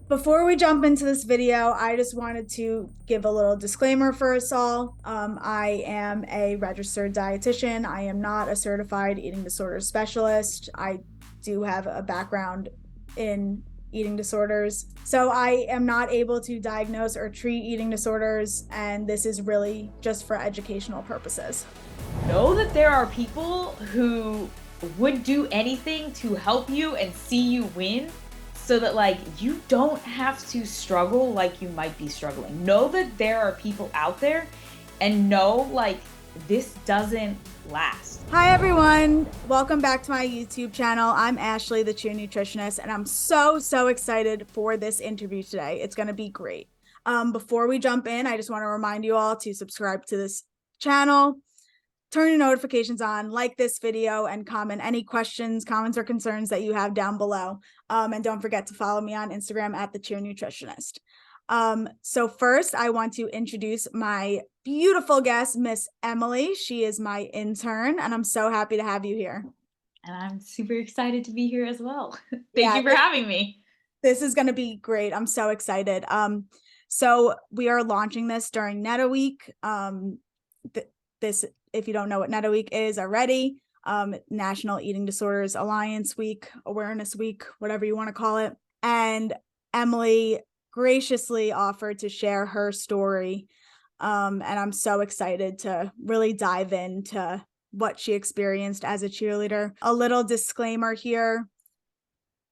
Before we jump into this video, I just wanted to give a little disclaimer for us all. I am a registered dietitian. I am not a certified eating disorder specialist. I do have a background in eating disorders. So I am not able to diagnose or treat eating disorders, and this is really just for educational purposes. Know that there are people who would do anything to help you and see you win so that you don't have to struggle like you might be struggling. Know that there are people out there and know this doesn't last. Hi everyone, welcome back to my YouTube channel. I'm Ashley, the Cheer Nutritionist, and I'm so excited for this interview today. It's going to be great. Before we jump in, I just want to remind you all to subscribe to this channel, turn your notifications on, like this video, and comment any questions, comments, or concerns that you have down below. And don't forget to follow me on Instagram at the Cheer Nutritionist. So first, I want to introduce my beautiful guest, Miss Emily. She is my intern, and I'm so happy to have you here. And I'm super excited to be here as well. Thank you for having me. This is going to be great. I'm so excited. So we are launching this during NEDA week. This, if you don't know what NEDA week is already, National Eating Disorders Alliance Week, Awareness Week, whatever you want to call it. And Emily graciously offered to share her story. And I'm so excited to really dive into what she experienced as a cheerleader. A little disclaimer here.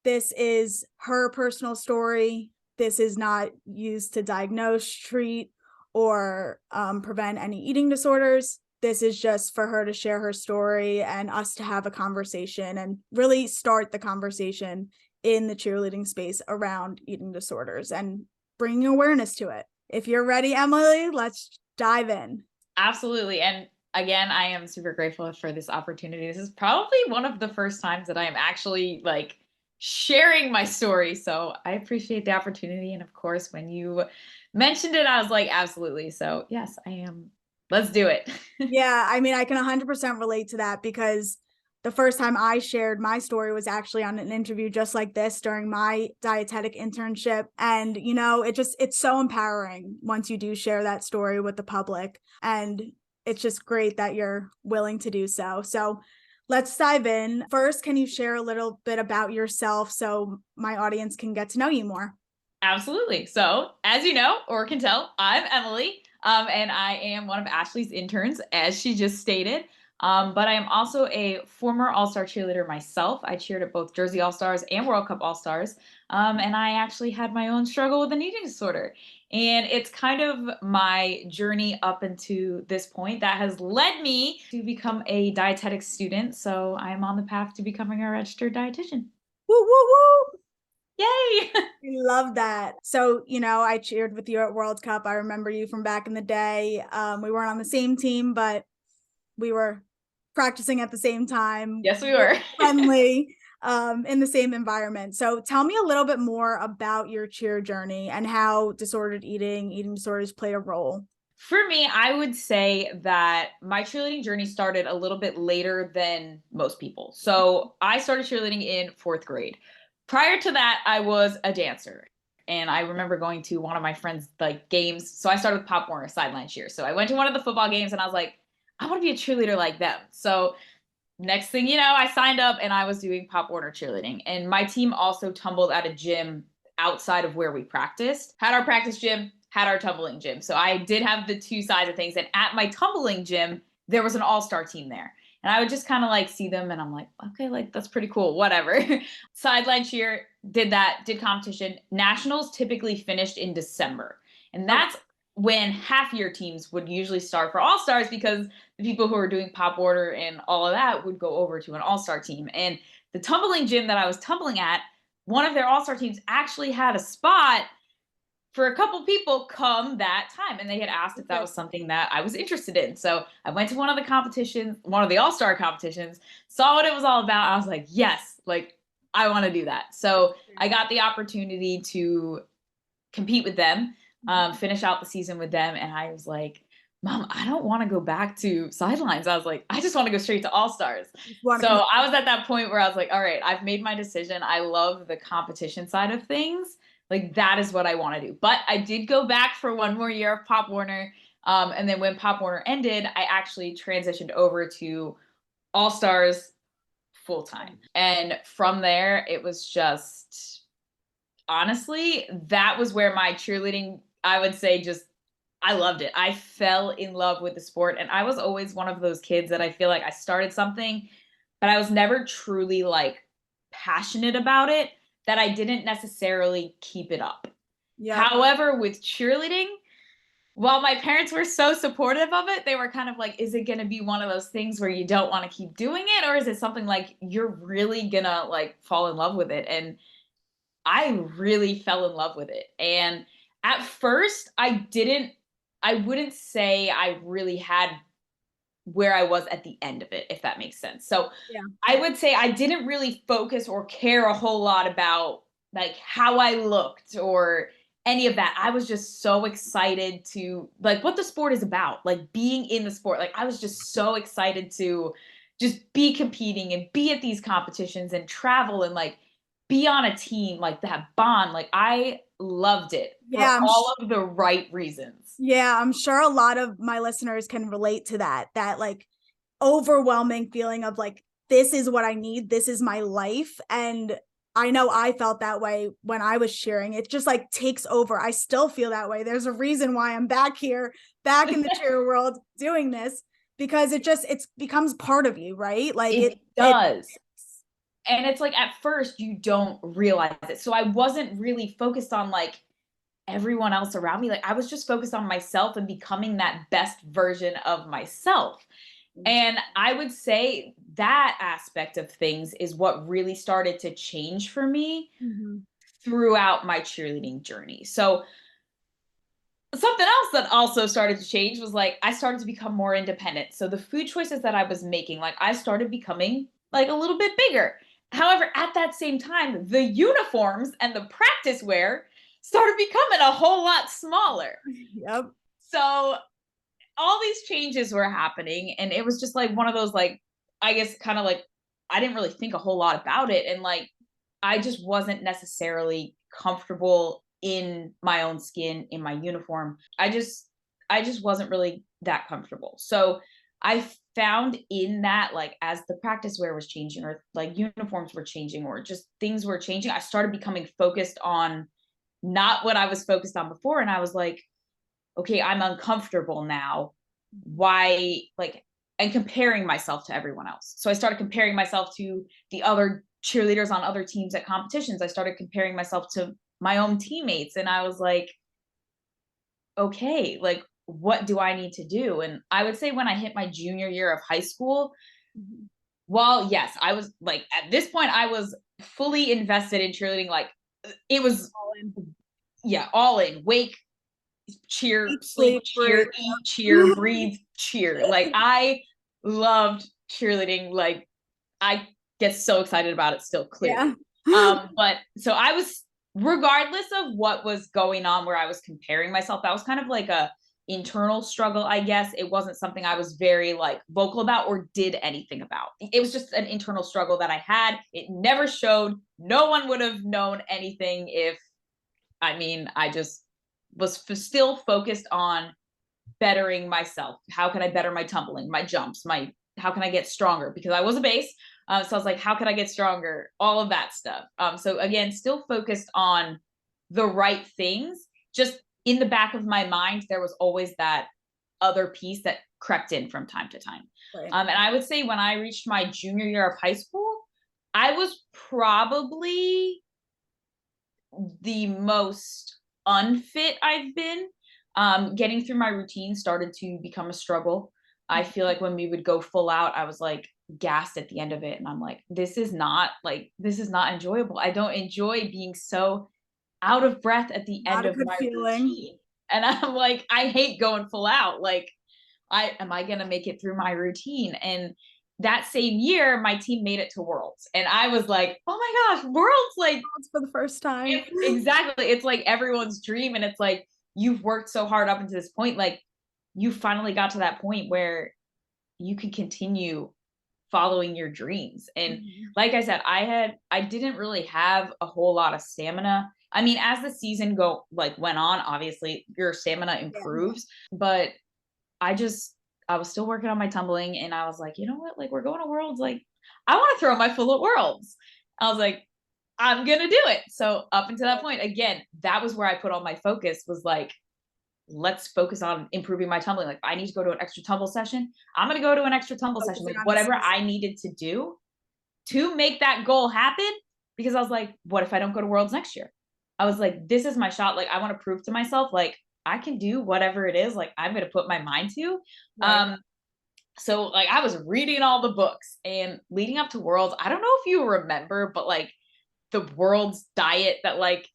This is her personal story. This is not used to diagnose, treat, or prevent any eating disorders. This is just for her to share her story and us to have a conversation and really start the conversation in the cheerleading space around eating disorders and bringing awareness to it. If you're ready, Emily, let's dive in. Absolutely. And again, I am super grateful for this opportunity. This is probably one of the first times that I am actually sharing my story. So I appreciate the opportunity. And of course, when you mentioned it, I was like, absolutely. So yes, I am. Let's do it. Yeah, I mean, I can 100% relate to that because the first time I shared my story was actually on an interview just like this during my dietetic internship. And, you know, it's so empowering once you do share that story with the public. And it's just great that you're willing to do so. So let's dive in. First, can you share a little bit about yourself so my audience can get to know you more? Absolutely. So as you know, or can tell, I'm Emily. And I am one of Ashley's interns, as she just stated. But I am also a former All-Star cheerleader myself. I cheered at both Jersey All-Stars and World Cup All-Stars. And I actually had my own struggle with an eating disorder. And it's kind of my journey up into this point that has led me to become a dietetics student. So I'm on the path to becoming a registered dietitian. Woo, woo, woo. Yay! I love that. So, you know, I cheered with you at World Cup. I remember you from back in the day. We weren't on the same team, but we were practicing at the same time. Yes, we were. Friendly, in the same environment. So tell me a little bit more about your cheer journey and how disordered eating disorders played a role. For me, I would say that my cheerleading journey started a little bit later than most people. So I started cheerleading in 4th grade. Prior to that, I was a dancer. And I remember going to one of my friends' games. So I started with Pop Warner sideline cheer. So I went to one of the football games and I was like, I want to be a cheerleader like them. So next thing you know, I signed up and I was doing Pop Warner cheerleading. And my team also tumbled at a gym outside of where we practiced. Had our practice gym, had our tumbling gym. So I did have the two sides of things. And at my tumbling gym, there was an all-star team there. And I would just kind of see them and I'm like, okay, that's pretty cool, whatever. Sideline cheer, did competition. Nationals typically finished in December. And that's when half year teams would usually start for all-stars because the people who were doing Pop Order and all of that would go over to an all-star team. And the tumbling gym that I was tumbling at, one of their all-star teams actually had a spot for a couple people come that time. And they had asked if that was something that I was interested in. So I went to one of the competitions, one of the all-star competitions, saw what it was all about. I was like, yes, I want to do that. So I got the opportunity to compete with them, finish out the season with them. And I was like, Mom, I don't want to go back to sidelines. I was like, I just want to go straight to all-stars. So I was at that point where I was like, all right, I've made my decision. I love the competition side of things, Like that is what I want to do. But I did go back for one more year of Pop Warner. And then when Pop Warner ended, I actually transitioned over to All Stars full time. And from there, it was just honestly, that was where my cheerleading, I would say, just I loved it. I fell in love with the sport. And I was always one of those kids that I feel like I started something, but I was never truly like passionate about it, that I didn't necessarily keep it up. Yeah. However, with cheerleading, while my parents were so supportive of it, they were kind of like, is it going to be one of those things where you don't want to keep doing it? Or is it something like you're really going to like fall in love with it? And I really fell in love with it. And at first, I wouldn't say I really had where I was at the end of it, if that makes sense. So Yeah. I would say I didn't really focus or care a whole lot about like how I looked or any of that. I was just so excited to like what the sport is about, like being in the sport. Like I was just so excited to just be competing and be at these competitions and travel and like be on a team, like that bond. Like I loved it for Yeah, all of the right reasons. yeah, I'm sure a lot of my listeners can relate to that like overwhelming feeling of like, this is what I need. This is my life. And I know I felt that way when I was cheering. It just like takes over. I still feel that way. There's a reason why I'm back here, back in the cheer world doing this, because it becomes part of you, right? Like It does. And it's like at first you don't realize it. So I wasn't really focused on like everyone else around me. Like I was just focused on myself and becoming that best version of myself. And I would say that aspect of things is what really started to change for me Mhm. throughout my cheerleading journey. So something else that also started to change was like I started to become more independent. So the food choices that I was making, like I started becoming like a little bit bigger. However, at that same time, the uniforms and the practice wear started becoming a whole lot smaller. Yep. So all these changes were happening and it was just like one of those like I guess kind of like I didn't really think a whole lot about it and like I just wasn't necessarily comfortable in my own skin in my uniform. I just wasn't really that comfortable. So I found in that like as the practice wear was changing or like uniforms were changing or just things were changing, I started becoming focused on not what I was focused on before and I was like okay, I'm uncomfortable now. Why, like, and comparing myself to everyone else. So I started comparing myself to the other cheerleaders on other teams at competitions. I started comparing myself to my own teammates. And I was like, okay, like, what do I need to do? And I would say when I hit my junior year of high school, Mhm. well, yes, I was like, at this point, I was fully invested in cheerleading. Like, it was, All in. yeah, all in. Wake, cheer, Eat, sleep, sleep, breathe. cheer, eat, cheer, breathe, cheer. Like I loved cheerleading. Like I get so excited about it still, Yeah. clearly. But so I was, regardless of what was going on where I was comparing myself, that was kind of like a internal struggle, I guess. It wasn't something I was very like vocal about or did anything about. It was just an internal struggle that I had. It never showed. No one would have known anything if I mean, I just was still focused on bettering myself. How can I better my tumbling, my jumps, my how can I get stronger? Because I was a base. So I was like, how can I get stronger? All of that stuff. So again, still focused on the right things. Just in the back of my mind, there was always that other piece that crept in from time to time. Right. And I would say when I reached my junior year of high school, I was probably the most unfit I've been. Getting through my routine started to become a struggle. I feel like when we would go full out, I was like gassed at the end of it. And I'm this is not enjoyable. I don't enjoy being so out of breath at the Not end a of good my feeling. routine. And I'm like, I hate going full out. Like, am I gonna make it through my routine? And that same year, my team made it to Worlds. And I was like, oh my gosh, Worlds, like It's for the first time. exactly. It's like everyone's dream. And it's like, you've worked so hard up until this point. Like, you finally got to that point where you could continue following your dreams. And Mhm. like I said, I didn't really have a whole lot of stamina I mean, as the season went on, obviously your stamina improves, but I was still working on my tumbling, and I was like, you know what? Like, we're going to Worlds. Like, I want to throw my full at Worlds. I was like, I'm going to do it. So up until that point, again, that was where I put all my focus, was like, let's focus on improving my tumbling. Like, I need to go to an extra tumble session. I'm going to go to an extra tumble session, like whatever I needed to do to make that goal happen. Because I was like, what if I don't go to Worlds next year? I was like, this is my shot. Like, I want to prove to myself, like, I can do whatever it is, like, I'm going to put my mind to. Right. So like, I was reading all the books, and leading up to Worlds, I don't know if you remember, but like the Worlds diet that like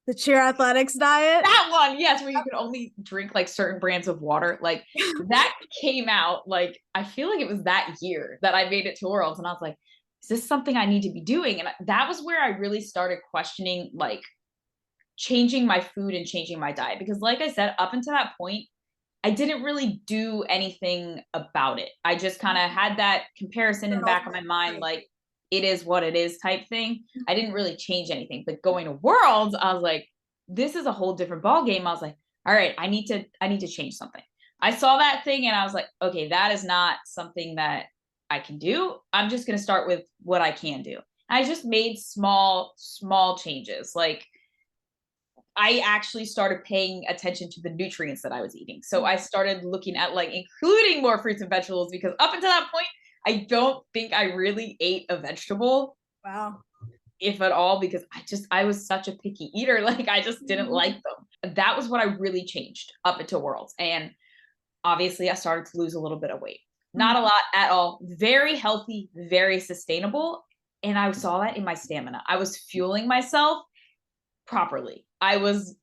The Cheer Athletics diet. that one, yes, where you could only drink like certain brands of water, like that came out, like, I feel like it was that year that I made it to Worlds, and I was like, is this something I need to be doing? And that was where I really started questioning, like, changing my food and changing my diet, because like I said, up until that point, I didn't really do anything about it. I just kind of had that comparison in the back of my mind, like, it is what it is type thing. I didn't really change anything. But going to Worlds, I was like, this is a whole different ball game. I was like, all right, I need to change something. I saw that thing and I was like, okay, that is not something that I can do. I'm just going to start with what I can do. I just made small changes. Like, I actually started paying attention to the nutrients that I was eating. So I started looking at like including more fruits and vegetables, because up until that point, I don't think I really ate a vegetable. Wow. If at all, because I was such a picky eater. Like, I just didn't like them. That was what I really changed up until Worlds. And obviously I started to lose a little bit of weight. Not a lot at all. Very healthy, very sustainable. And I saw that in my stamina. I was fueling myself properly. I was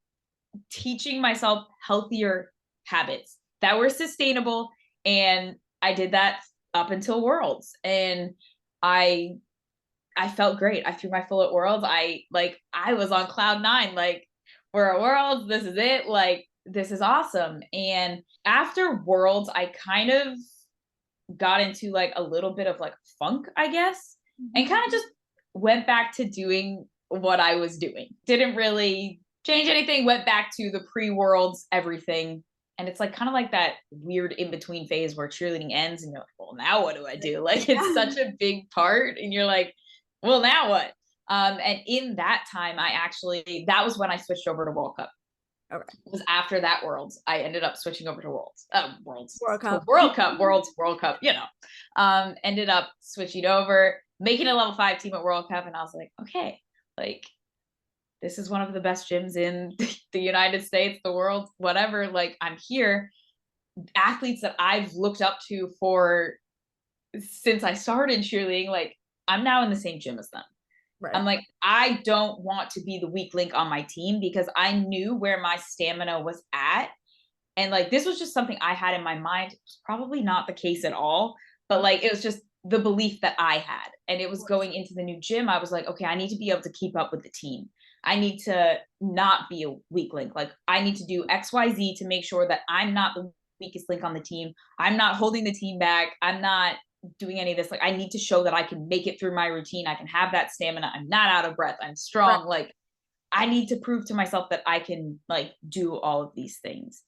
teaching myself healthier habits that were sustainable. And I did that up until Worlds. And I felt great. I threw my full at Worlds. I was on cloud nine. Like, we're at Worlds. This is it. Like, this is awesome. And after Worlds, I kind of got into like a little bit of like funk, I guess, and kind of just went back to doing what I was doing. Didn't really change anything, went back to the pre-Worlds everything. And it's like kind of like that weird in-between phase where cheerleading ends and you're like, well, now what do I do? Like, it's such a big part and you're like, well, now what? And in that time, that was when I switched over to World Cup. Okay. It was after that Worlds, I ended up switching over to World Cup, World Cup, ended up switching over, making a level 5 team at World Cup. And I was like, okay, like, this is one of the best gyms in the United States, the world, whatever. Like, I'm here. Athletes that I've looked up to since I started cheerleading, like, I'm now in the same gym as them. Right. I'm like, I don't want to be the weak link on my team, because I knew where my stamina was at. And like, this was just something I had in my mind. It was probably not the case at all, but like, it was just the belief that I had. And it was going into the new gym. I was like, okay, I need to be able to keep up with the team. I need to not be a weak link. Like, I need to do XYZ to make sure that I'm not the weakest link on the team. I'm not holding the team back. I'm not doing any of this. Like, I need to show that I can make it through my routine. I can have that stamina. I'm not out of breath. I'm strong. Right. Like, I need to prove to myself that I can like do all of these things.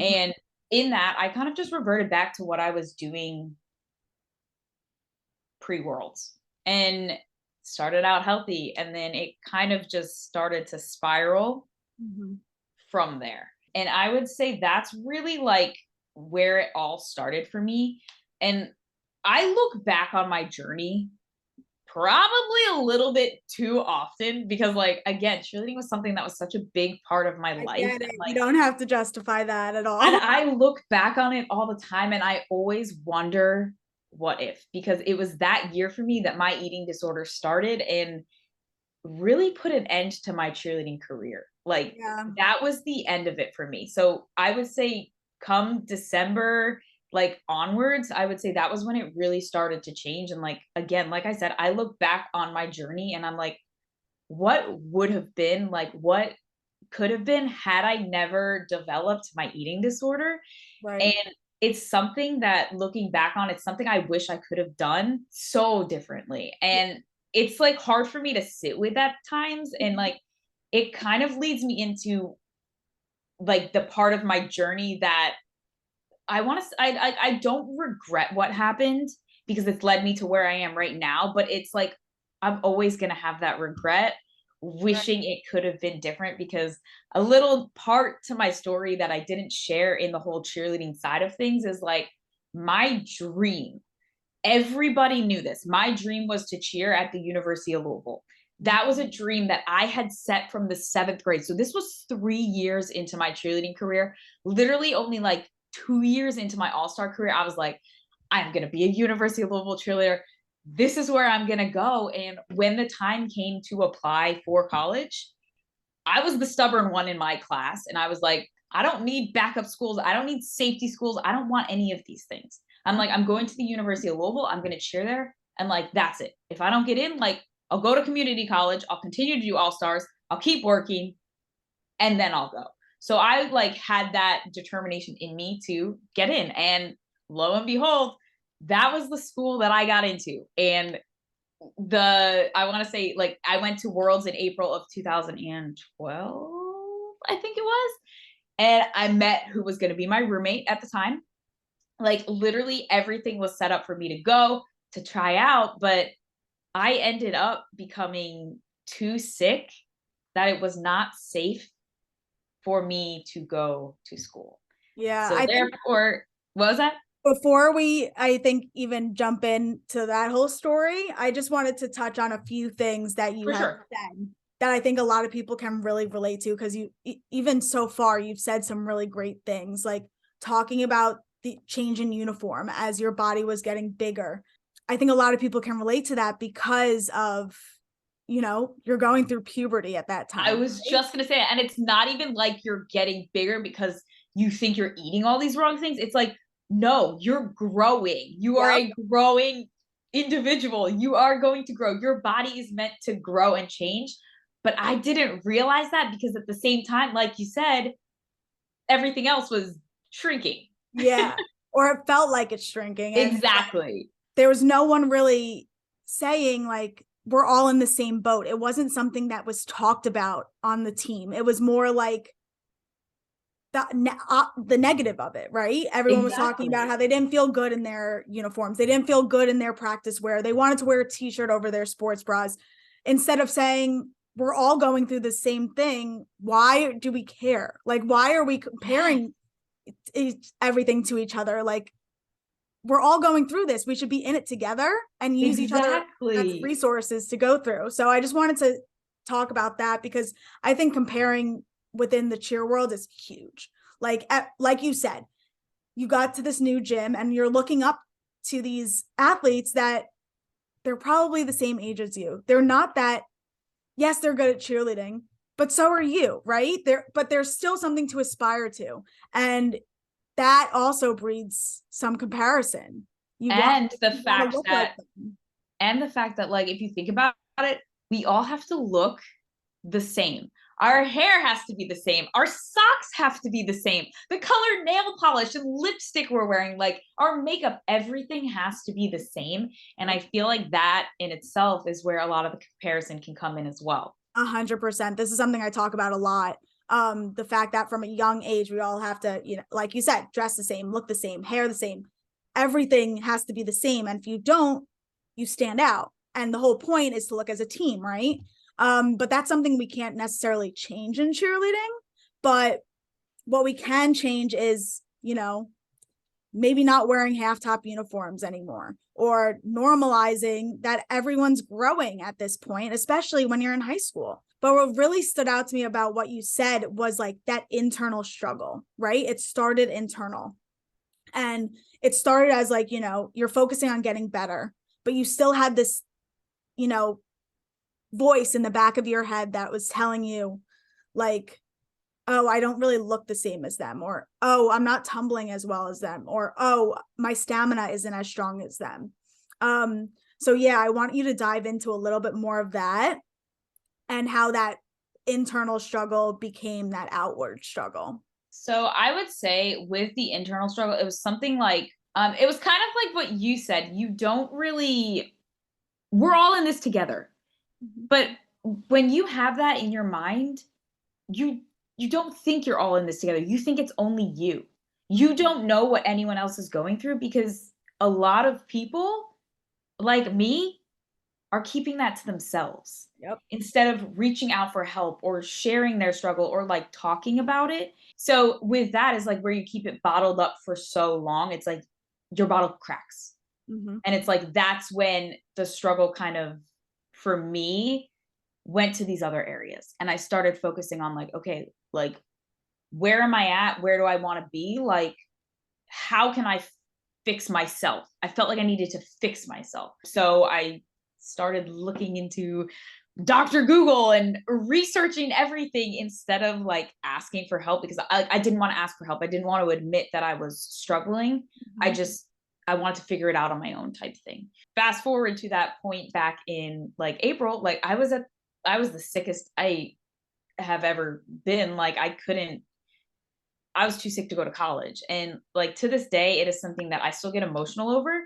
And in that, I kind of just reverted back to what I was doing pre-Worlds and started out healthy. And then it kind of just started to spiral from there. And I would say that's really like where it all started for me. And I look back on my journey probably a little bit too often, because like, again, cheerleading was something that was such a big part of my life. And, like, you don't have to justify that at all. And I look back on it all the time and I always wonder what if, because it was that year for me that my eating disorder started and really put an end to my cheerleading career. Like, that was the end of it for me. So I would say come December, like onwards, I would say that was when it really started to change. And like, again, like I said, I look back on my journey and I'm like, what would have been, like, what could have been had I never developed my eating disorder. Right. And it's something that, looking back on, it's something I wish I could have done so differently. And it's like hard for me to sit with at times. And like, it kind of leads me into like the part of my journey that I want to, I don't regret what happened because it's led me to where I am right now, but it's like, I'm always going to have that regret, wishing it could have been different, because a little part to my story that I didn't share in the whole cheerleading side of things is like my dream. Everybody knew this. My dream was to cheer at the University of Louisville. That was a dream that I had set from the 7th grade. So this was 3 years into my cheerleading career. Literally only like 2 years into my all-star career, I was like, I'm going to be a University of Louisville cheerleader. This is where I'm going to go. And when the time came to apply for college, I was the stubborn one in my class. And I was like, I don't need backup schools. I don't need safety schools. I don't want any of these things. I'm like, I'm going to the University of Louisville. I'm going to cheer there. And like, that's it. If I don't get in, like, I'll go to community college. I'll continue to do all stars. I'll keep working, and then I'll go. So I like had that determination in me to get in. And lo and behold, that was the school that I got into. And I want to say, like, I went to Worlds in April of 2012, I think it was. And I met who was going to be my roommate at the time. Like, literally everything was set up for me to go to try out, but I ended up becoming too sick that it was not safe for me to go to school. Yeah, So I think therefore, what was that? before we, I think, even jump into that whole story, I just wanted to touch on a few things that you For have sure. said that I think a lot of people can really relate to, because you, even so far, you've said some really great things, like talking about the change in uniform as your body was getting bigger. I think a lot of people can relate to that because of, you're going through puberty at that I time. was just going to say it. And it's not even like you're getting bigger because you think you're eating all these wrong things. It's like, no, you're growing. You are a growing individual. You are going to grow. Your body is meant to grow and change. But I didn't realize that because at the same time, like you said, everything else was shrinking. Yeah. Or it felt like it's shrinking. And Exactly. there was no one really saying, like, we're all in the same boat. It wasn't something that was talked about on the team. It was more like the negative of it, right? Everyone was talking about how they didn't feel good in their uniforms. They didn't feel good in their practice wear. They wanted to wear a t-shirt over their sports bras, instead of saying, we're all going through the same thing. Why do we care? Like, why are we comparing everything to each other? Like, we're all going through this. We should be in it together and use each other as resources to go through. So I just wanted to talk about that, because I think comparing within the cheer world is huge. Like you said, you got to this new gym and you're looking up to these athletes that they're probably the same age as you. They're not that, yes, they're good at cheerleading, but so are you, right? But there's still something to aspire to. And that also breeds some comparison. And the fact that, like, if you think about it, we all have to look the same. Our hair has to be the same. Our socks have to be the same. The color nail polish and lipstick we're wearing, like our makeup, everything has to be the same. And I feel like that in itself is where a lot of the comparison can come in as well. 100%. This is something I talk about a lot. The fact that from a young age, we all have to, like you said, dress the same, look the same, hair the same. Everything has to be the same. And if you don't, you stand out. And the whole point is to look as a team, right? But that's something we can't necessarily change in cheerleading. But what we can change is, maybe not wearing half-top uniforms anymore, or normalizing that everyone's growing at this point, especially when you're in high school. But what really stood out to me about what you said was like that internal struggle, right? It started internal. And it started as like, you're focusing on getting better, but you still had this, voice in the back of your head that was telling you, like, oh, I don't really look the same as them, or, oh, I'm not tumbling as well as them, or, oh, my stamina isn't as strong as them. So yeah, I want you to dive into a little bit more of that and how that internal struggle became that outward struggle. So I would say with the internal struggle, it was something like, it was kind of like what you said. You don't really, we're all in this together. But when you have that in your mind, you you don't think you're all in this together. You think it's only you. You don't know what anyone else is going through because a lot of people like me are keeping that to themselves Yep. instead of reaching out for help or sharing their struggle or like talking about it. So with that is like where you keep it bottled up for so long, it's like your bottle cracks. Hmm. And it's like that's when the struggle kind of for me went to these other areas. And I started focusing on like, okay, like where am I at? Where do I want to be? Like how can I fix myself? I felt like I needed to fix myself. So I started looking into Dr. Google and researching everything instead of like asking for help because I didn't want to ask for help. I didn't want to admit that I was struggling. I Hmm. just, I wanted to figure it out on my own type thing. Fast forward to that point back in like April, like I was the sickest I have ever been. Like I was too sick to go to college. And like to this day, it is something that I still get emotional over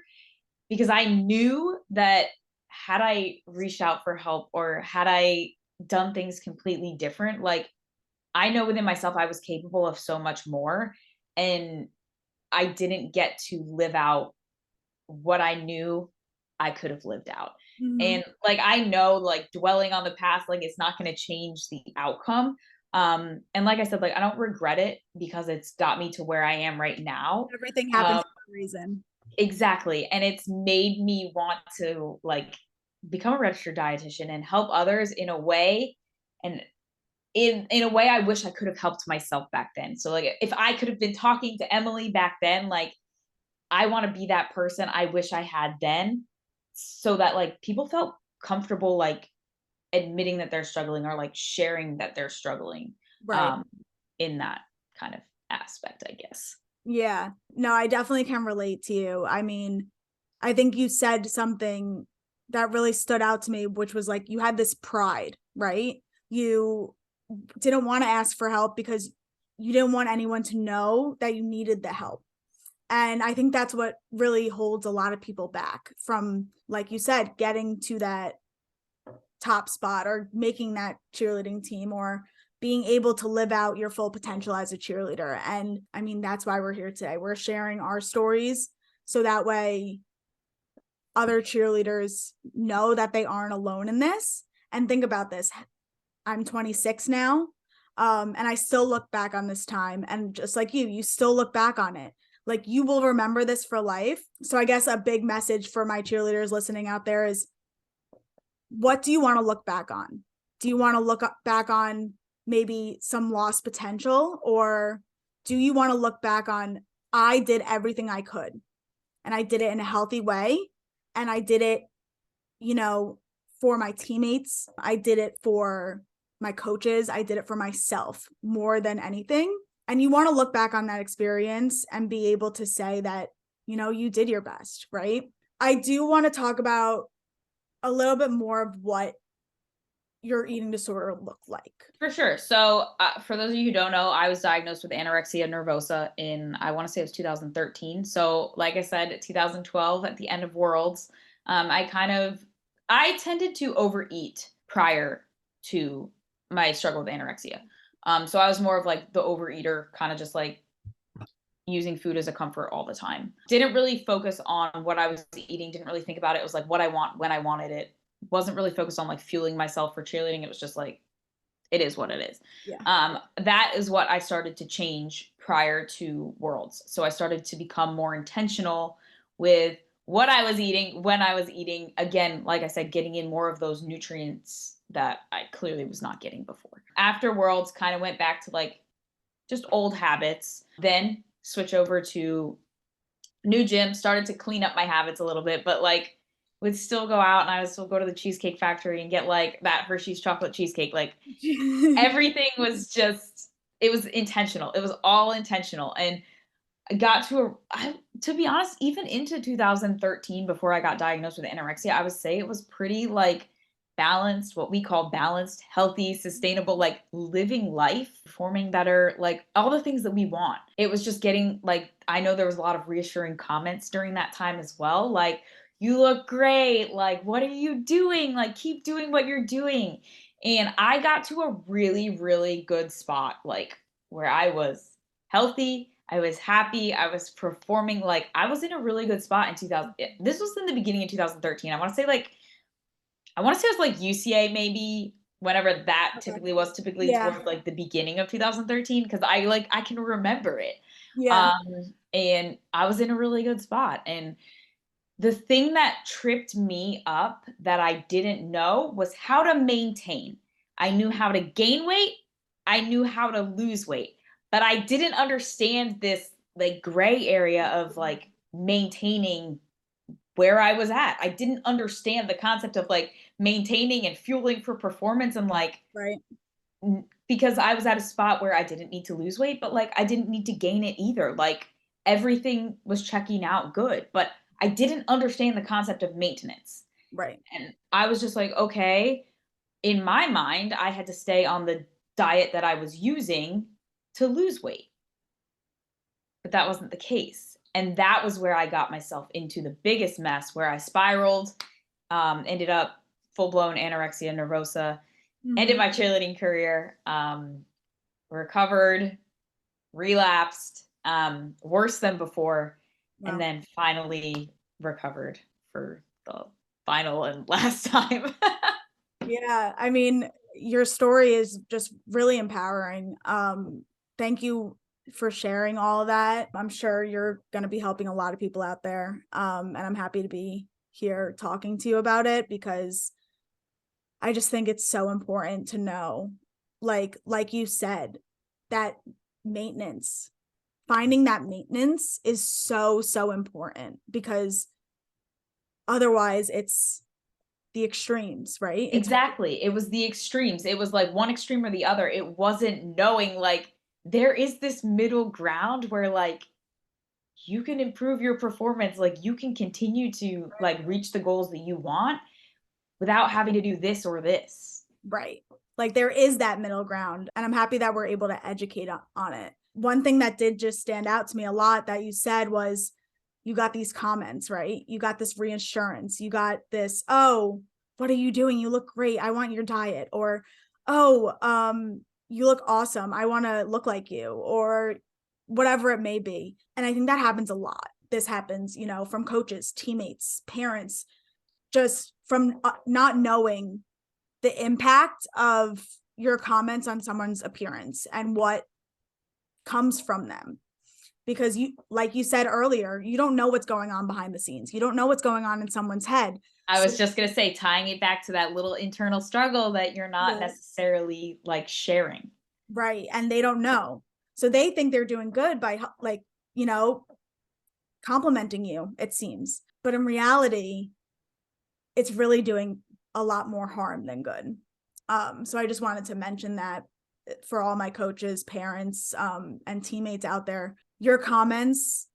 because I knew that had I reached out for help or had I done things completely different, like I know within myself I was capable of so much more. And I didn't get to live out what I knew I could have lived out. Hmm. And like I know like dwelling on the past, like it's not going to change the outcome. And like I said, like I don't regret it because it's got me to where I am right now. Everything happens Um, for a reason. exactly. And it's made me want to like become a registered dietitian and help others in a way and in a way I wish I could have helped myself back then. So like if I could have been talking to Emily back then, like I want to be that person I wish I had then so that like people felt comfortable like admitting that they're struggling or like sharing that they're struggling Right. um in that kind of aspect, I guess. Yeah. No, I definitely can relate to you. I mean, I think you said something that really stood out to me, which was like you had this pride, right? You didn't want to ask for help because you didn't want anyone to know that you needed the help. And I think that's what really holds a lot of people back from, like you said, getting to that top spot or making that cheerleading team or being able to live out your full potential as a cheerleader. And I mean, that's why we're here today. We're sharing our stories so that way other cheerleaders know that they aren't alone in this. And think about this. I'm 26 now. And I still look back on this time and just like you still look back on it. Like you will remember this for life. So I guess a big message for my cheerleaders listening out there is what do you want to look back on? Do you want to look back on maybe some lost potential, or do you want to look back on I did everything I could and I did it in a healthy way and I did it, you know, for my teammates, I did it for my coaches, I did it for myself more than anything. And you want to look back on that experience and be able to say that, you know, you did your best, right? I do want to talk about a little bit more of what your eating disorder looked like. For sure. So, for those of you who don't know, I was diagnosed with anorexia nervosa in, I want to say it was 2013. So, like I said, 2012 at the end of Worlds, I kind of, I tended to overeat prior to my struggle with anorexia. So I was more of like the overeater, kind of just like using food as a comfort all the time. Didn't really focus on what I was eating, didn't really think about it. It was like what I want when I wanted it. Wasn't really focused on like fueling myself for cheerleading. It was just like it is what it is. Yeah. That is what I started to change prior to Worlds. So I started to become more intentional with what I was eating, when I was eating. Again, like I said, getting in more of those nutrients that I clearly was not getting before. After Worlds, kind of went back to like just old habits, then switch over to new gym, started to clean up my habits a little bit, but like would still go out and I would still go to the Cheesecake Factory and get like that Hershey's chocolate cheesecake. Like everything was just it was intentional. It was all intentional. And I got to to be honest, even into 2013 before I got diagnosed with anorexia, I would say it was pretty like balanced, what we call balanced, healthy, sustainable, like living life, performing better, like all the things that we want. It was just getting like I know there was a lot of reassuring comments during that time as well, like you look great, like what are you doing? Like keep doing what you're doing. And I got to a really, really good spot, like where I was healthy, I was happy, I was performing. Like I was in a really good spot in 2000. This was in the beginning of 2013. I want to say it was like UCA maybe, whenever that Okay. typically was, typically Yeah. towards like the beginning of 2013, because I can remember it. Yeah. And I was in a really good spot. And the thing that tripped me up that I didn't know was how to maintain. I knew how to gain weight, I knew how to lose weight, but I didn't understand this like gray area of like maintaining where I was at. I didn't understand the concept of like maintaining and fueling for performance and like Right. because I was at a spot where I didn't need to lose weight, but like I didn't need to gain it either. Like everything was checking out good, but I didn't understand the concept of maintenance. Right. And I was just like, okay, in my mind, I had to stay on the diet that I was using to lose weight, but that wasn't the case. And that was where I got myself into the biggest mess where I spiraled, ended up full blown anorexia nervosa, ended Hmm. my cheerleading career, recovered, relapsed, worse than before, and Wow. then finally recovered for the final and last time. Yeah. I mean, your story is just really empowering. Thank you for sharing all of that. I'm sure you're going to be helping a lot of people out there. And I'm happy to be here talking to you about it because I just think it's so important to know, like you said, that maintenance, finding that maintenance is so, so important because otherwise it's the extremes, right? It's Exactly. It was the extremes. It was like one extreme or the other. It wasn't knowing like there is this middle ground where like you can improve your performance, like you can continue to like reach the goals that you want without having to do this or this. right. Like there is that middle ground. And I'm happy that we're able to educate on it. One thing that did just stand out to me a lot that you said was you got these comments, right? You got this reassurance. You got this, oh, what are you doing? You look great. I want your diet. Or, oh, you look awesome. I want to look like you, or whatever it may be. And I think that happens a lot. This happens, from coaches, teammates, parents, just from not knowing the impact of your comments on someone's appearance and what comes from them. Because you, like you said earlier, you don't know what's going on behind the scenes. You don't know what's going on in someone's head. I So, was just going to say, tying it back to that little internal struggle that you're not yeah, necessarily like sharing. right. And they don't know. So they think they're doing good by like, you know, complimenting you, it seems. But in reality, it's really doing a lot more harm than good. So I just wanted to mention that for all my coaches, parents, and teammates out there, your comments,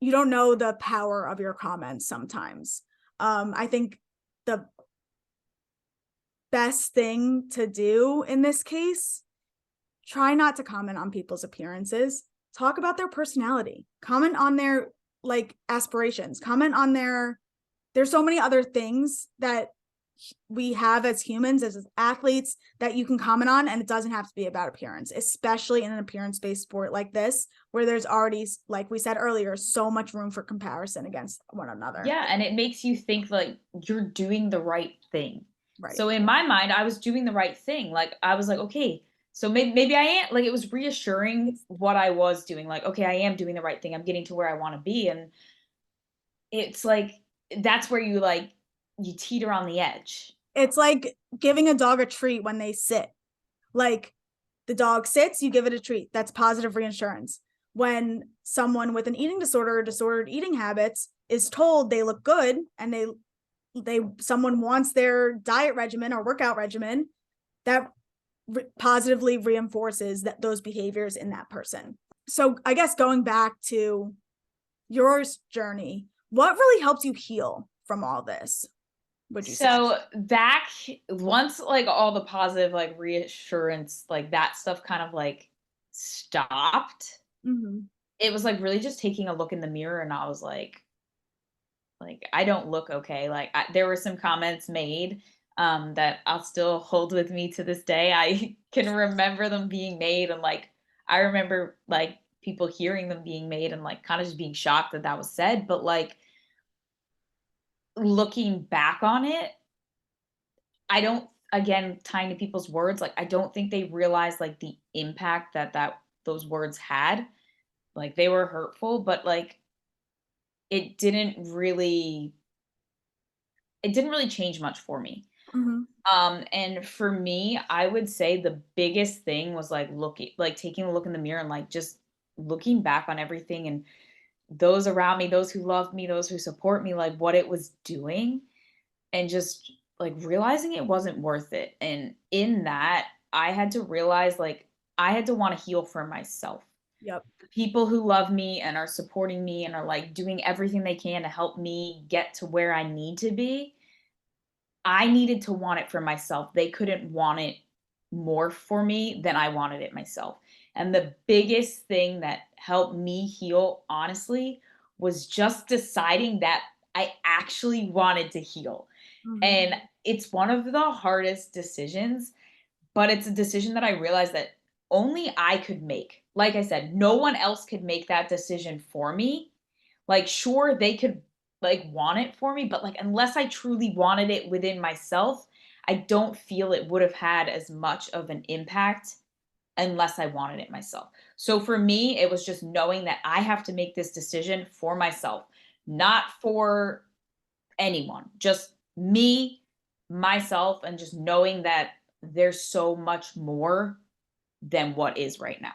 you don't know the power of your comments sometimes. I think the best thing to do in this case, try not to comment on people's appearances. Talk about their personality. Comment on their like aspirations. Comment on there's so many other things that we have as humans, as athletes, that you can comment on, and it doesn't have to be about appearance, especially in an appearance-based sport like this, where there's already, like we said earlier, so much room for comparison against one another. Yeah, and it makes you think like you're doing the right thing. Right. So in my mind, I was doing the right thing. Like I was like, okay, so maybe I am. Like it was reassuring what I was doing. Like, okay, I am doing the right thing. I'm getting to where I want to be, and it's like that's where you teeter on the edge. It's like giving a dog a treat when they sit. Like the dog sits, you give it a treat. That's positive reinsurance. When someone with an eating disorder or disordered eating habits is told they look good and someone wants their diet regimen or workout regimen, that positively reinforces those behaviors in that person. So I guess going back to your journey, what really helped you heal from all this, would you say? So back once like all the positive like reassurance, like that stuff kind of like stopped, Mm-hmm. it was like really just taking a look in the mirror and I was like I don't look okay. Like there were some comments made that I'll still hold with me to this day. I can remember them being made, and like I remember like people hearing them being made and like kind of just being shocked that that was said. But like looking back on it, I don't, again, tying to people's words, like I don't think they realized like the impact that those words had. Like they were hurtful, but like it didn't really it didn't really change much for me. Mhm. And for me, I would say the biggest thing was like looking, like taking a look in the mirror and like just looking back on everything and those around me, those who loved me, those who support me, like what it was doing, and just like realizing it wasn't worth it. And in that, I had to realize like I had to want to heal for myself. Yep. The people who love me and are supporting me and are like doing everything they can to help me get to where I need to be, I needed to want it for myself. They couldn't want it more for me than I wanted it myself. And the biggest thing that helped me heal, honestly, was just deciding that I actually wanted to heal. Mhm. And it's one of the hardest decisions, but it's a decision that I realized that only I could make. Like I said, no one else could make that decision for me. Like, sure, they could like want it for me, but like, unless I truly wanted it within myself, I don't feel it would have had as much of an impact unless I wanted it myself. So for me, it was just knowing that I have to make this decision for myself, not for anyone, just me, myself, and just knowing that there's so much more than what is right now.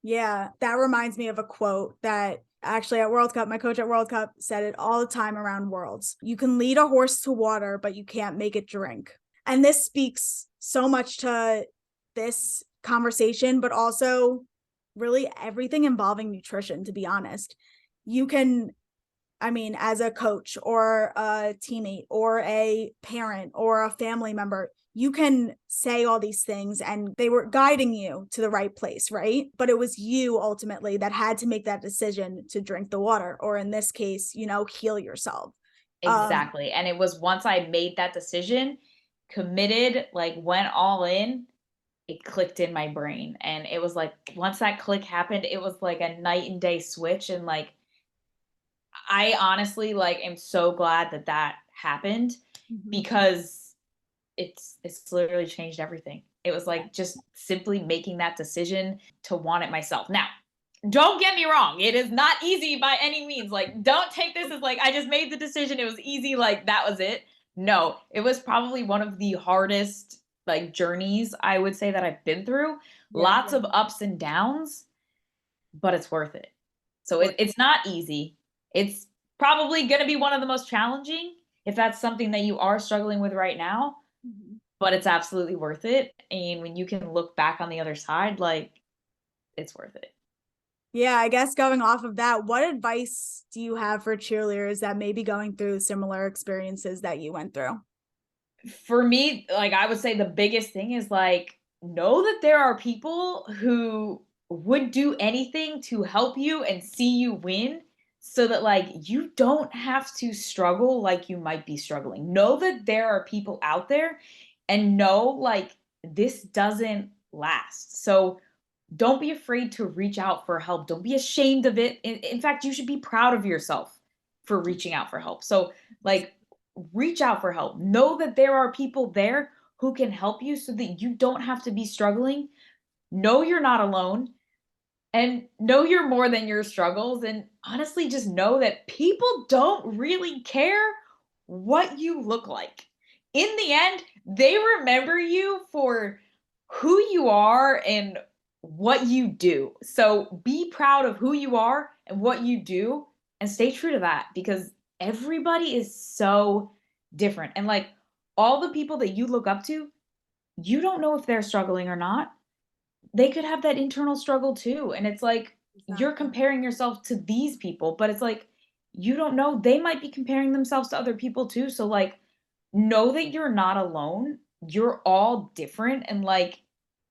Yeah, that reminds me of a quote that actually at World Cup, my coach at World Cup said it all the time around worlds. You can lead a horse to water, but you can't make it drink. And this speaks so much to this conversation, but also really everything involving nutrition, to be honest. You can, I mean, as a coach or a teammate or a parent or a family member, you can say all these things and they were guiding you to the right place, right? But it was you ultimately that had to make that decision to drink the water, or in this case, heal yourself. Exactly. And it was once I made that decision, committed, like went all in, it clicked in my brain. And it was like once that click happened, it was like a night and day switch. And like I honestly like am so glad that that happened Mhm. because it's literally changed everything. It was Yeah. like just simply making that decision to want it myself. Now, don't get me wrong, it is not easy by any means. Like, don't take this as like I just made the decision, it was easy, like that was it. No, it was probably one of the hardest like journeys I would say that I've been through. Yeah. Lots of ups and downs, but it's worth it. It's So worth it's not easy. It's probably going to be one of the most challenging if that's something that you are struggling with right now, it. but it's absolutely worth it. And when you can look back on the other side, like it's worth it. Yeah, I guess going off of that, what advice do you have for cheerleaders that may be going through similar experiences that you went through? For me, like I would say the biggest thing is like know that there are people who would do anything to help you and see you win so that like you don't have to struggle like you might be struggling. Know that there are people out there and know like this doesn't last. So don't be afraid to reach out for help. Don't be ashamed of it. In fact, you should be proud of yourself for reaching out for help. So, like, reach out for help. Know that there are people there who can help you so that you don't have to be struggling. Know you're not alone and know you're more than your struggles. And honestly, just know that people don't really care what you look like. In the end, they remember you for who you are and what you do. So be proud of who you are and what you do and stay true to that because everybody is so different. And like all the people that you look up to, you don't know if they're struggling or not. They could have that internal struggle too. And it's like you're Exactly. comparing yourself to these people, but it's like you don't know. They might be comparing themselves to other people too. So, like, know that you're not alone. You're all different. And, like,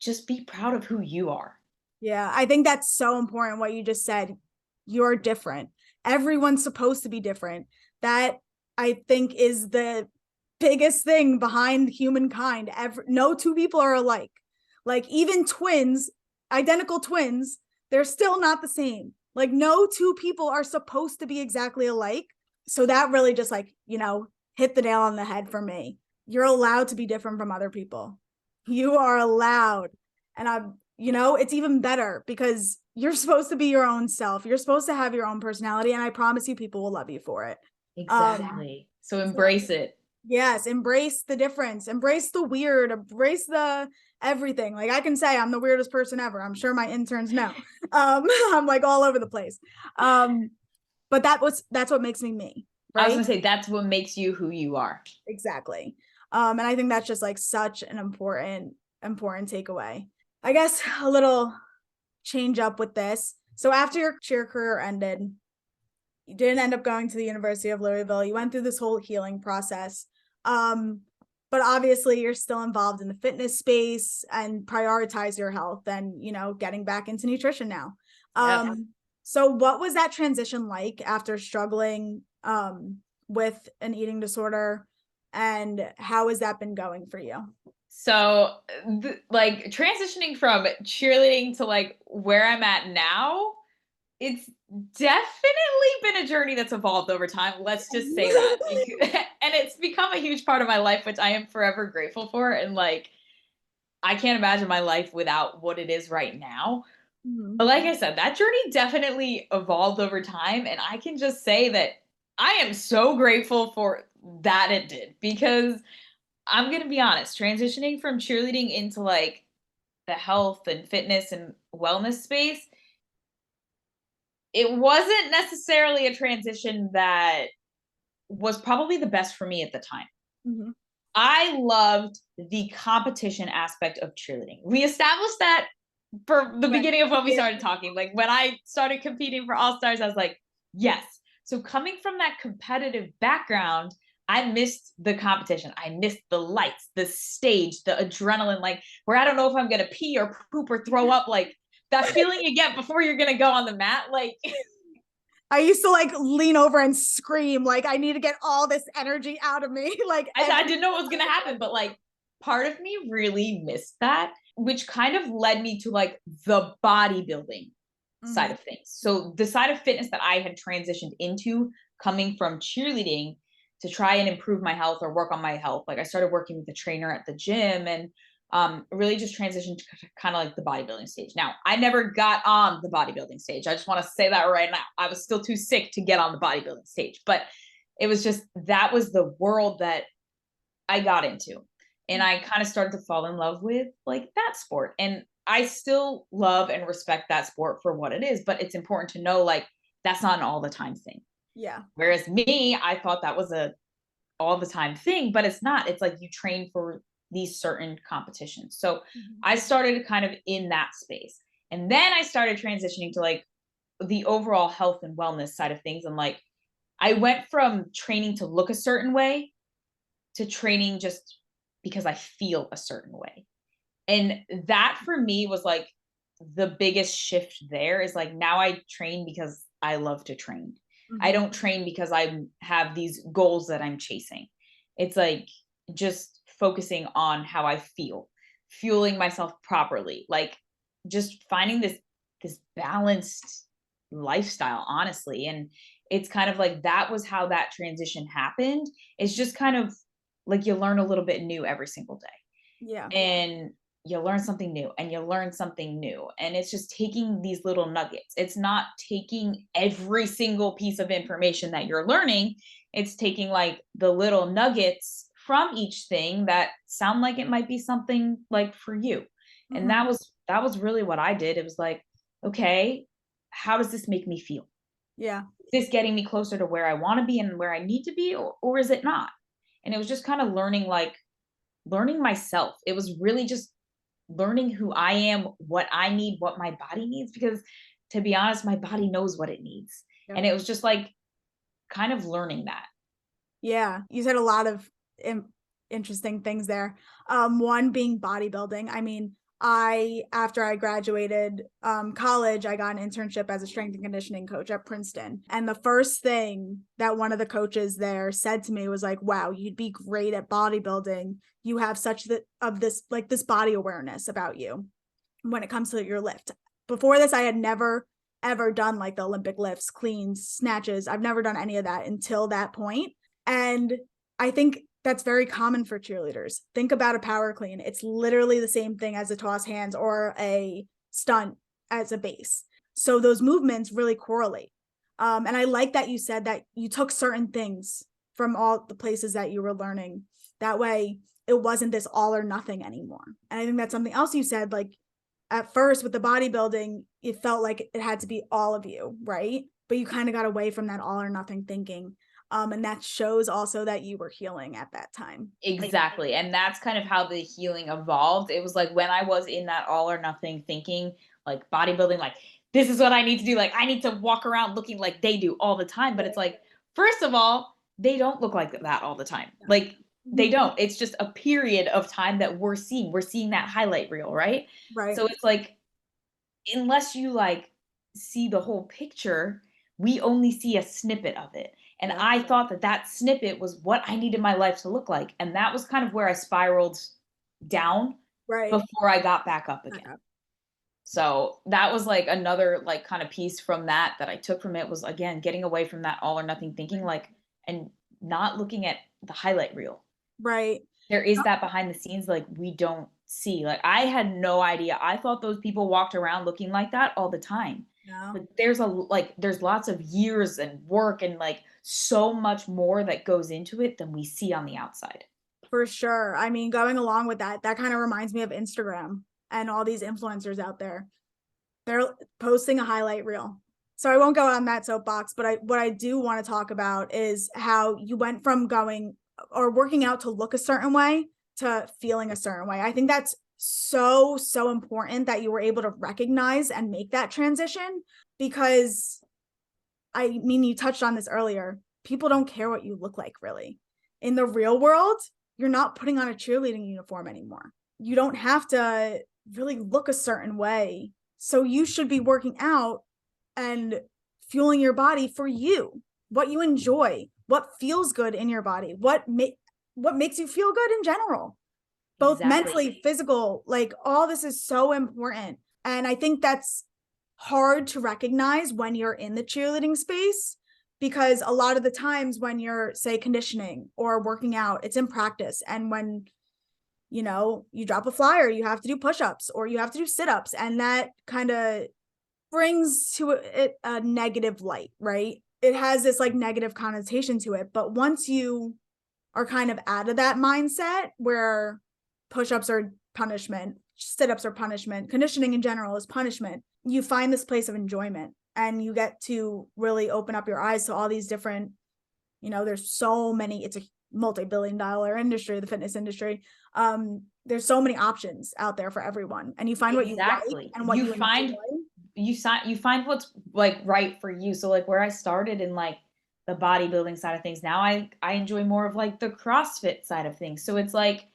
just be proud of who you are. Yeah, I think that's so important what you just said. You're different. Everyone's supposed to be different. That I think is the biggest thing behind humankind ever. No two people are alike. Like even twins, identical twins, they're still not the same. Like no two people are supposed to be exactly alike. So that really just like, hit the nail on the head for me. You're allowed to be different from other people. You are allowed. And it's even better because you're supposed to be your own self. You're supposed to have your own personality. And I promise you, people will love you for it. Exactly. So embrace it. Yes, embrace the difference, embrace the weird, embrace the everything. Like I can say I'm the weirdest person ever. I'm sure my interns know. I'm like all over the place. But that's what makes me, right? I was gonna say that's what makes you who you are. Exactly. And I think that's just like such an important takeaway. I guess a little change up with this. So after your cheer career ended, you didn't end up going to the University of Louisville. You went through this whole healing process. But obviously you're still involved in the fitness space and prioritize your health and, getting back into nutrition now. Yep. So what was that transition like after struggling with an eating disorder, and how has that been going for you? So like transitioning from cheerleading to like where I'm at now, it's definitely been a journey that's evolved over time. Let's just say that. And it's become a huge part of my life, which I am forever grateful for. And like, I can't imagine my life without what it is right now. Mhm. But like I said, that journey definitely evolved over time. And I can just say that I am so grateful for that it did, because I'm going to be honest, transitioning from cheerleading into like the health and fitness and wellness space, it wasn't necessarily a transition that was probably the best for me at the time. Mhm. I loved the competition aspect of cheerleading. We established that for the Right. beginning of when we Yeah. started talking. Like when I started competing for All Stars, I was like, yes. So coming from that competitive background, I missed the competition. I missed the lights, the stage, the adrenaline, like where I don't know if I'm gonna pee or poop or throw up, like that feeling you get before you're gonna go on the mat. Like I used to like lean over and scream, like I need to get all this energy out of me. Like I didn't know what was gonna happen, but like part of me really missed that, which kind of led me to like the bodybuilding side of things. So the side of fitness that I had transitioned into coming from cheerleading to try and improve my health or work on my health. Like I started working with a trainer at the gym and really just transitioned to kind of like the bodybuilding stage. Now, I never got on the bodybuilding stage. I just want to say that right now. I was still too sick to get on the bodybuilding stage, but it was just that was the world that I got into. And I kind of started to fall in love with like that sport. And I still love and respect that sport for what it is, but it's important to know like that's not an all the time thing. Yeah. Whereas me, I thought that was a all the time thing, but it's not. It's like you train for these certain competitions. So I started kind of in that space. And then I started transitioning to like the overall health and wellness side of things. And like I went from training to look a certain way to training just because I feel a certain way. And that for me was like the biggest shift there is like now I train because I love to train. I don't train because I have these goals that I'm chasing. It's like just focusing on how I feel, fueling myself properly, like just finding this balanced lifestyle, honestly. And it's kind of like that was how that transition happened. It's just kind of like you learn a little bit new every single day. Yeah. And you learn something new and you learn something new. And it's just taking these little nuggets. It's not taking every single piece of information that you're learning. It's taking like the little nuggets from each thing that sound like it might be something like for you. And that was really what I did. It was like, okay, how does this make me feel? Yeah. Is this getting me closer to where I want to be and where I need to be, or is it not? And it was just kind of learning myself. It was really just learning who I am, what I need, what my body needs, because to be honest, my body knows what it needs. Yep. And it was just like kind of learning that. Yeah. You said a lot of interesting things there. One being bodybuilding. I mean, after I graduated college, I got an internship as a strength and conditioning coach at Princeton. And the first thing that one of the coaches there said to me was like, wow, you'd be great at bodybuilding. You have this body awareness about you when it comes to your lift. Before this, I had never ever done like the Olympic lifts, cleans, snatches. I've never done any of that until that point. And I think that's very common for cheerleaders. Think about a power clean. It's literally the same thing as a toss hands or a stunt as a base. So those movements really correlate. And I like that you said that you took certain things from all the places that you were learning. That way it wasn't this all or nothing anymore. And I think that's something else you said, like at first with the bodybuilding, it felt like it had to be all of you, right? But you kind of got away from that all or nothing thinking. And that shows also that you were healing at that time. Exactly. And that's kind of how the healing evolved. It was like when I was in that all or nothing thinking, like bodybuilding, like this is what I need to do. Like I need to walk around looking like they do all the time. But it's like, first of all, they don't look like that all the time. Like they don't. It's just a period of time that we're seeing. We're seeing that highlight reel, right? Right. So it's like, unless you like see the whole picture, we only see a snippet of it. And Yeah. I thought that that snippet was what I needed my life to look like. And that was kind of where I spiraled down Right. before I got back up again. So that was like another like kind of piece from that I took from it was again getting away from that all or nothing thinking, like, and not looking at the highlight reel. Right. There is that behind the scenes like we don't see. Like I had no idea. I thought those people walked around looking like that all the time. No. But there's lots of years and work and like so much more that goes into it than we see on the outside. For sure. I mean, going along with that kind of reminds me of Instagram and all these influencers out there. They're posting a highlight reel. So I won't go on that soapbox, but what I do want to talk about is how you went from going or working out to look a certain way to feeling a certain way. I think that's so important that you were able to recognize and make that transition, because I mean, you touched on this earlier. People don't care what you look like, really. In the real world, you're not putting on a cheerleading uniform anymore. You don't have to really look a certain way. So you should be working out and fueling your body for you, what you enjoy, what feels good in your body, what makes you feel good in general, both mentally, physical, like all this is so important. And I think that's hard to recognize when you're in the cheerleading space, because a lot of the times when you're, say, conditioning or working out, it's in practice. And when, you drop a flyer, you have to do push-ups or you have to do sit-ups. And that kind of brings to it a negative light, right? It has this like negative connotation to it. But once you are kind of out of that mindset where push-ups are punishment, sit-ups are punishment, conditioning in general is punishment, you find this place of enjoyment and you get to really open up your eyes to all these different, there's so many, it's a multi-billion-dollar industry, the fitness industry. There's so many options out there for everyone, and you find what you like and what you find enjoy. You find what's like right for you. So like where I started in like the bodybuilding side of things, now I enjoy more of like the CrossFit side of things. So it's like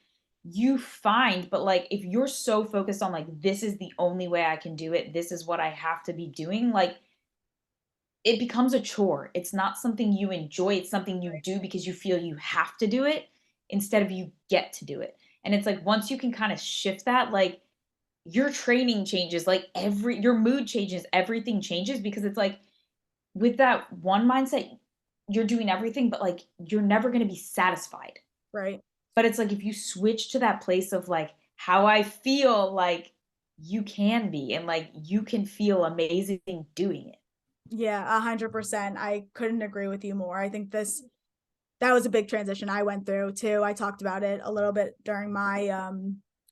you find, but like if you're so focused on like this is the only way I can do it, this is what I have to be doing, like it becomes a chore. It's not something you enjoy. It's something you do because you feel you have to do it instead of you get to do it. And it's like once you can kind of shift that, like your training changes, like your mood changes, everything changes, because it's like with that one mindset, you're doing everything, but like you're never going to be satisfied. Right. But it's like if you switch to that place of like how I feel, like you can be and like you can feel amazing doing it. Yeah, 100%. I couldn't agree with you more. I think that was a big transition I went through too. I talked about it a little bit during my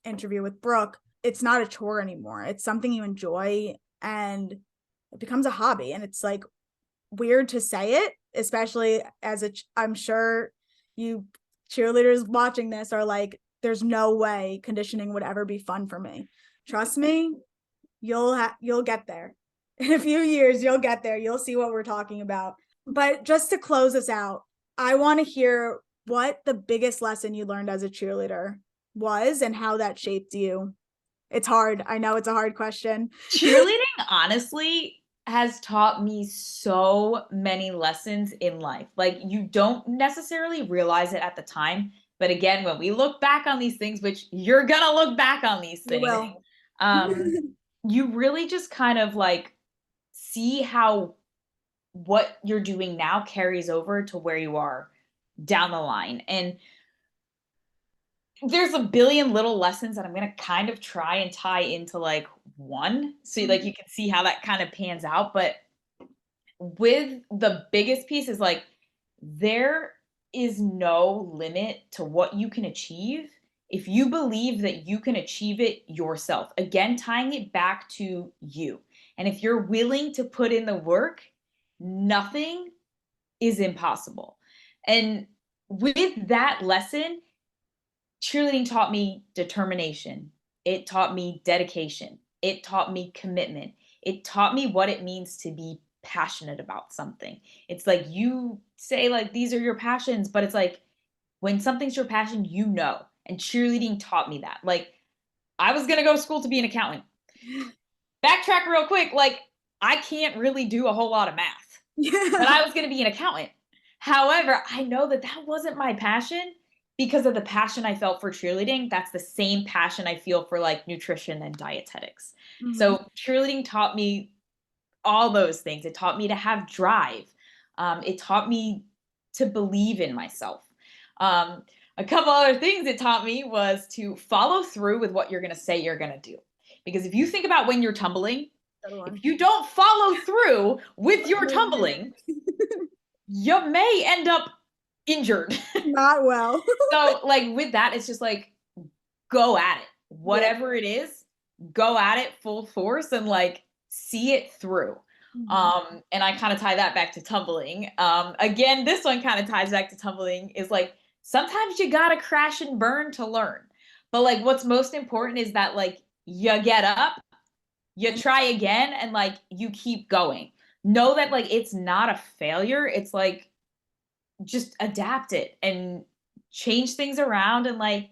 interview with Brooke. It's not a chore anymore. It's something you enjoy and it becomes a hobby. And it's like weird to say it, especially I'm sure you cheerleaders watching this are like, there's no way conditioning would ever be fun for me. Trust me, you'll get there. In a few years, you'll get there. You'll see what we're talking about. But just to close us out, I want to hear what the biggest lesson you learned as a cheerleader was and how that shaped you It's hard. I know it's a hard question. Cheerleading honestly has taught me so many lessons in life. Like you don't necessarily realize it at the time, but again, when we look back on these things, which you're gonna look back on these You things, will. you really just kind of like see how what you're doing now carries over to where you are down the line. And there's a billion little lessons that I'm gonna kind of try and tie into like one. So like you can see how that kind of pans out. But with the biggest piece is like there is no limit to what you can achieve if you believe that you can achieve it yourself. Again, tying it back to you. And if you're willing to put in the work, nothing is impossible. And with that lesson, cheerleading taught me determination. It taught me dedication. It taught me commitment. It taught me what it means to be passionate about something. It's like you say like these are your passions, but it's like when something's your passion, you know. And cheerleading taught me that. Like I was going to go to school to be an accountant. Backtrack real quick, like I can't really do a whole lot of math. But I was going to be an accountant. However, I know that that wasn't my passion because of the passion I felt for cheerleading. That's the same passion I feel for like nutrition and dietetics. So cheerleading taught me all those things. It taught me to have drive. It taught me to believe in myself. A couple other things it taught me was to follow through with what you're going to say you're going to do. Because if you think about when you're tumbling, if you don't follow through with your tumbling, you may end up injured. Not well. So like with that, it's just like go at it. Whatever it is, go at it full force and like see it through. And I kind of tie that back to tumbling. Again, this one kind of ties back to tumbling is like sometimes you gotta crash and burn to learn. But like what's most important is that like you get up, you try again, and like you keep going. Know that like it's not a failure. It's like just adapt it and change things around and like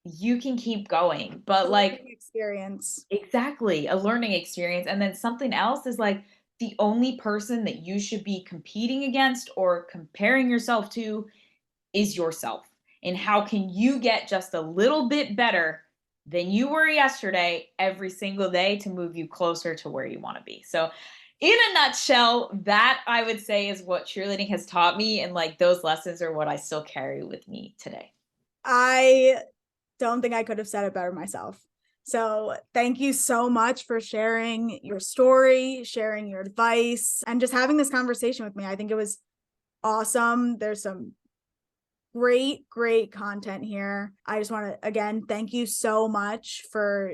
you can keep going. But like Experience. exactly a learning experience. And then something else is like the only person that you should be competing against or comparing yourself to is yourself. And how can you get just a little bit better than you were yesterday every single day to move you closer to where you want to be? So in a nutshell, that I would say is what cheerleading has taught me. And like those lessons are what I still carry with me today. I don't think I could have said it better myself. So thank you so much for sharing your story, sharing your advice, and just having this conversation with me. I think it was awesome. There's some great content here. I just want to again thank you so much for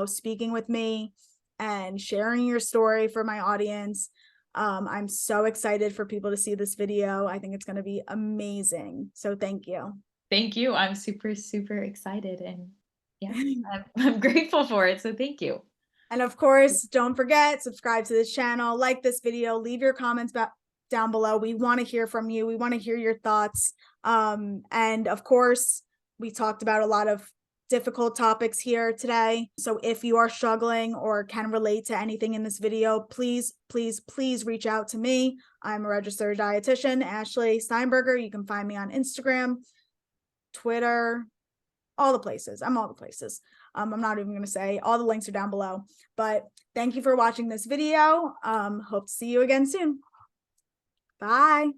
speaking with me and sharing your story for my audience. I'm so excited for people to see this video. I think it's going to be amazing. So thank you. Thank you. I'm super excited, and yeah, I'm grateful for it. So thank you. And of course, don't forget, subscribe to this channel, like this video, leave your comments down below. We want to hear from you. We want to hear your thoughts. And of course, we talked about a lot of difficult topics here today. So if you are struggling or can relate to anything in this video, please reach out to me. I'm a registered dietitian, Ashley Steinberger. You can find me on Instagram, Twitter, all the places. I'm all the places. I'm not even going to say all the links are down below, but thank you for watching this video. Hope to see you again soon. Bye.